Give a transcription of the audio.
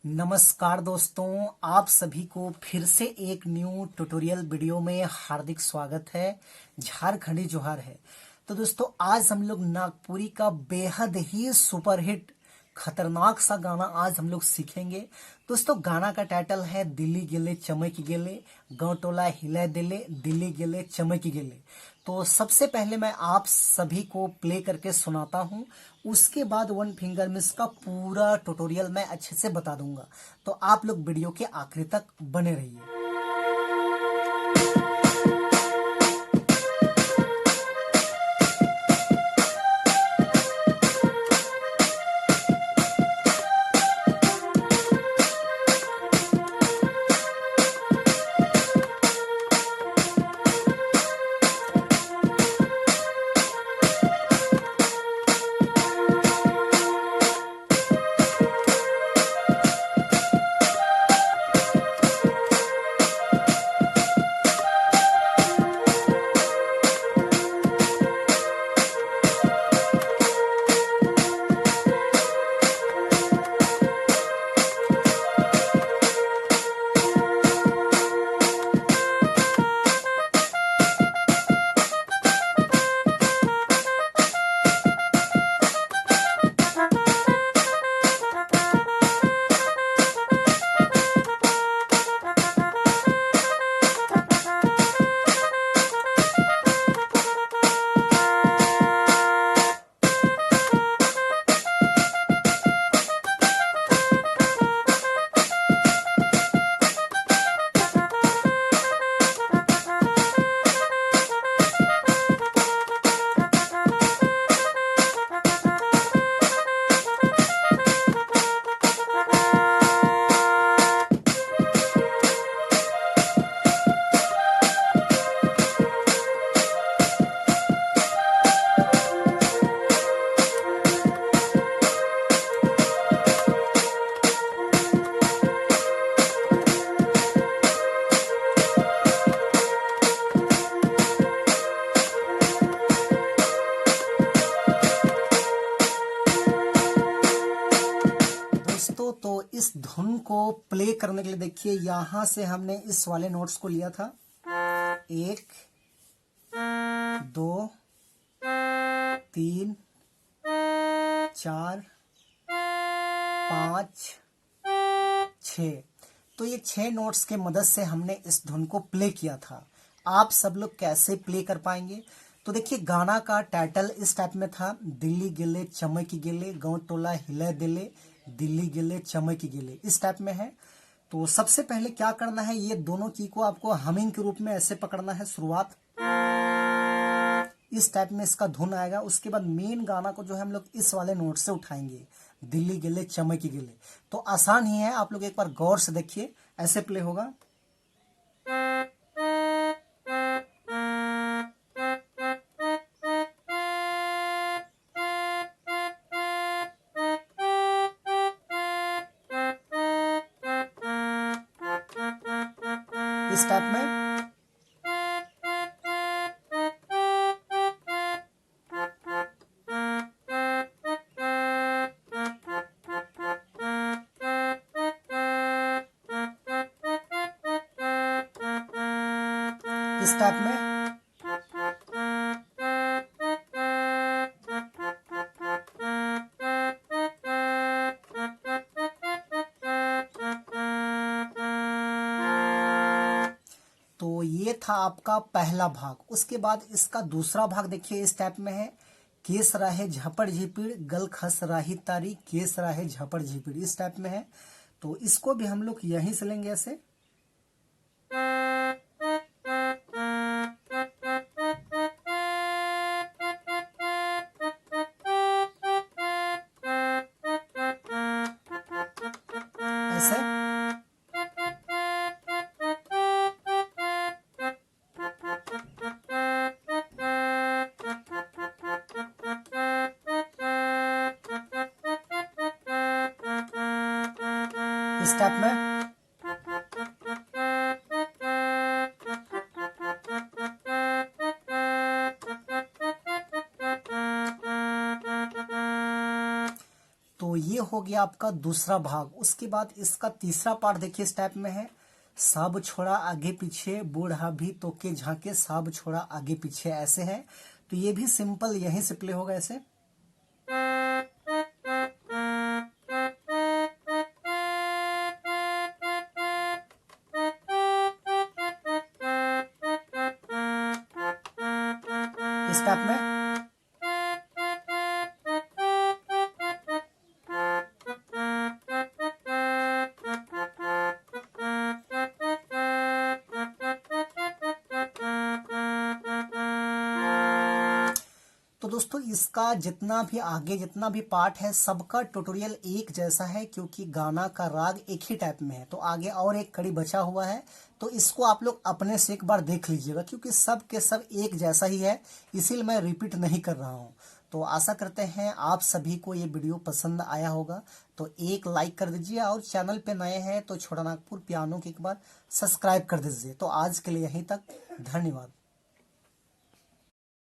नमस्कार दोस्तों, आप सभी को फिर से एक न्यू ट्यूटोरियल वीडियो में हार्दिक स्वागत है। झारखंडी जोहार है। तो दोस्तों, आज हम लोग नागपुरी का बेहद ही सुपरहिट खतरनाक सा गाना आज हम लोग सीखेंगे। दोस्तों, गाना का टाइटल है दिल्ली गेले चमक गेले, गाँव टोला हिला दिले, दिल्ली गेले चमक गेले। तो सबसे पहले मैं आप सभी को प्ले करके सुनाता हूं, उसके बाद वन फिंगर मिस का पूरा ट्यूटोरियल मैं अच्छे से बता दूंगा। तो आप लोग वीडियो के आखिरी तक बने रहिए। दोस्तों, तो इस धुन को प्ले करने के लिए देखिए, यहां से हमने इस वाले नोट्स को लिया था। 1 2 3 4 5 6। तो ये 6 नोट्स के मदद से हमने इस धुन को प्ले किया था। आप सब लोग कैसे प्ले कर पाएंगे? तो देखिए, गाना का टाइटल इस टाइप में था, दिल्ली गेले चमक गेले, गाँव टोला हिला दिले, दिल्ली गेले चमक गेले, इस टाइप में है। तो सबसे पहले क्या करना है, ये दोनों की को आपको हमिंग के रूप में ऐसे पकड़ना है। शुरुआत इस टाइप में इसका धुन आएगा। उसके बाद मेन गाना को जो है हम लोग इस वाले नोट से उठाएंगे, दिल्ली गेले चमक गेले। तो आसान ही है, आप लोग एक बार गौर से देखिए, ऐसे प्ले होगा। इस टाइप में। इस टाइप में। तो ये था आपका पहला भाग। उसके बाद इसका दूसरा भाग देखिए, इस टाइप में है, केस राहे झपड़ झिपिड़, गल खस राही तारी, केस राहे झपड़ झिपिड़, इस टाइप में है। तो इसको भी हम लोग यहीं से लेंगे ऐसे। ऐसे। इस टाइप में। तो ये हो गया आपका दूसरा भाग। उसके बाद इसका तीसरा पार्ट देखिए इस टाइप में है, सब छोड़ा आगे पीछे बूढ़ा भी तो के झांके, सब छोड़ा आगे पीछे, ऐसे है। तो ये भी सिंपल यहीं से प्ले होगा ऐसे। इस टाइप में। तो दोस्तों इसका जितना भी आगे जितना भी पार्ट है सबका ट्यूटोरियल एक जैसा है, क्योंकि गाना का राग एक ही टाइप में है। तो आगे और एक कड़ी बचा हुआ है, तो इसको आप लोग अपने से एक बार देख लीजिएगा, क्योंकि सब के सब एक जैसा ही है, इसीलिए मैं रिपीट नहीं कर रहा हूँ। तो आशा करते हैं आप सभी को ये वीडियो पसंद आया होगा। तो एक लाइक कर दीजिए, और चैनल पे नए हैं तो छोटा नागपुर पियानो की एक बार सब्सक्राइब कर दीजिए। तो आज के लिए यहीं तक, धन्यवाद।